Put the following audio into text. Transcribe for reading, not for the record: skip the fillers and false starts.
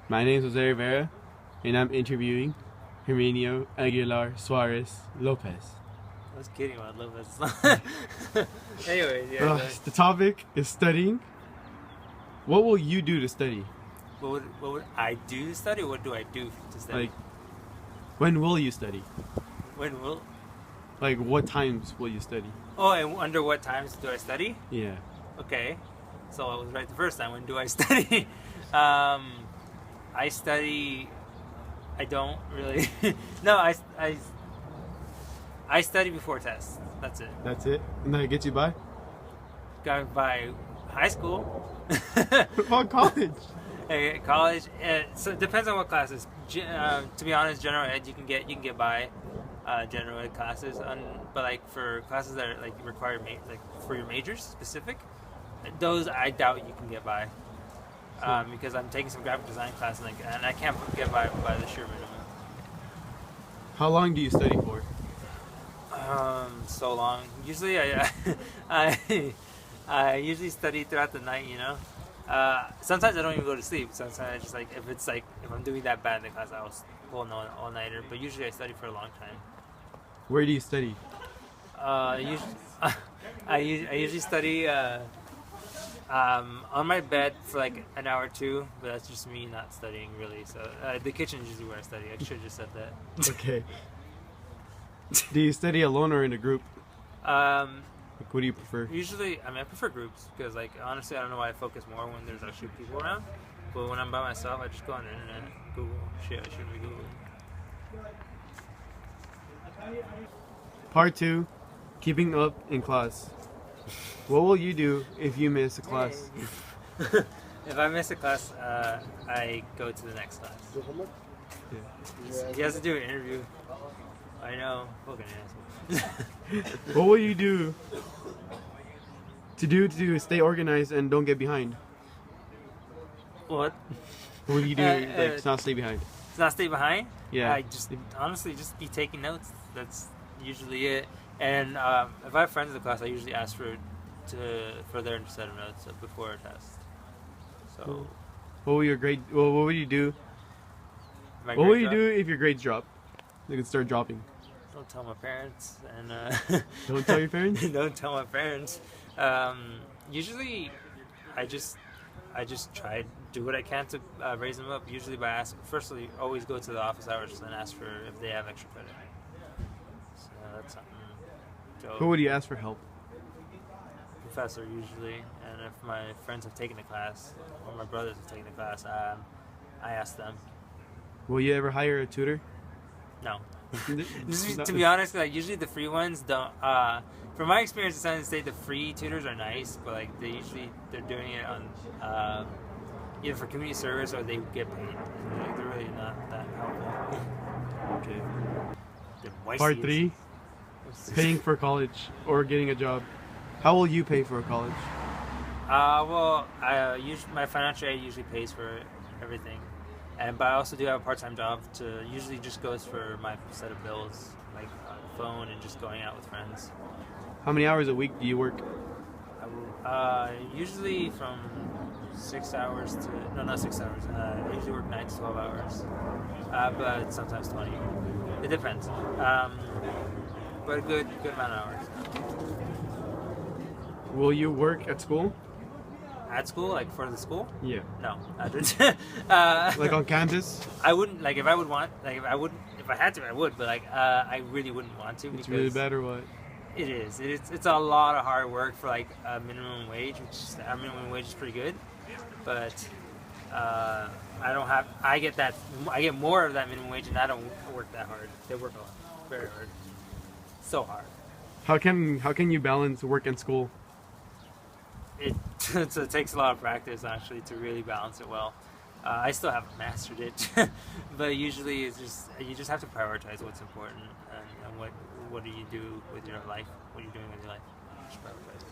My name is Jose Rivera, and I'm interviewing Herminio Aguilar Suarez Lopez. I was kidding about Lopez. Anyways, yeah. The topic is studying. What will you do to study? What would I do to study? What do I do to study? Like, when will you study? When will? Like, what times will you study? Oh, and under what times do I study? Yeah. Okay, so I was right the first time. When do I study? I study. I don't really. No, I study before tests. That's it. That's it? And that gets you by? Got by high school. What about college? College. So it depends on what classes. To be honest, general ed you can get by general ed classes. But like for classes that are like require like for your majors specific, those I doubt you can get by. Because I'm taking some graphic design class and I can't get by the sheer minimum. How long do you study for? So long. Usually I usually study throughout the night. Sometimes I don't even go to sleep. Sometimes I just if I'm doing that bad in the class, I'll pull an all-nighter. But usually I study for a long time. Where do you study? I usually study on my bed for like an hour or two, but that's just me not studying really. So the kitchen is usually where I study. I should have just said that. Okay. Do you study alone or in a group? Like, what do you prefer? Usually, I prefer groups because, like, honestly, I don't know why I focus more when there's actually people around. But when I'm by myself, I just go on the internet, Google shit. I shouldn't be Googling. Part 2, keeping up in class. What will you do if you miss a class? If I miss a class, I go to the next class. Yeah. He has to do an interview. I know, fucking asshole. What will you do to stay organized and don't get behind? What? What will you do to not stay behind? To not stay behind? Yeah. I just honestly just be taking notes. That's usually it. And if I have friends in the class, I usually ask for their set of notes before a test. So. What will your grade? What will you do? What will you do if your grades drop? They can start dropping. Don't tell my parents and Don't tell your parents? Don't tell my parents. Usually I just try to do what I can to raise them up, usually by firstly always go to the office hours and ask for if they have extra credit. So that's something. So, who would you ask for help? Professor usually, and if my friends have taken the class or my brothers have taken the class, I ask them. Will you ever hire a tutor? No. To be honest, like usually the free ones don't. From my experience at San State, the free tutors are nice, but like they're doing it on either for community service or they get paid. Like, they're really not that helpful. Okay. Part 3, paying for college or getting a job. How will you pay for a college? Well, my financial aid usually pays for everything. But I also do have a part-time job to usually just goes for my set of bills, like phone and just going out with friends. How many hours a week do you work? Usually from 6 hours to not 6 hours. I usually work 9 to 12 hours, but sometimes 20. It depends. But a good amount of hours. Will you work at school? At school, like for the school? Yeah. No, I didn't. Like on campus? I wouldn't. Like if I would want, like if I had to, I would. But like I really wouldn't want to. It's really bad or what? It is. It's a lot of hard work for like a minimum wage, our minimum wage is pretty good, but I don't have. I get more of that minimum wage, and I don't work that hard. They work a lot, very hard, so hard. How can you balance work and school? It takes a lot of practice actually to really balance it well. I still haven't mastered it, but usually it's just you just have to prioritize what's important and what do you do with your life? What are you doing with your life? Just prioritize.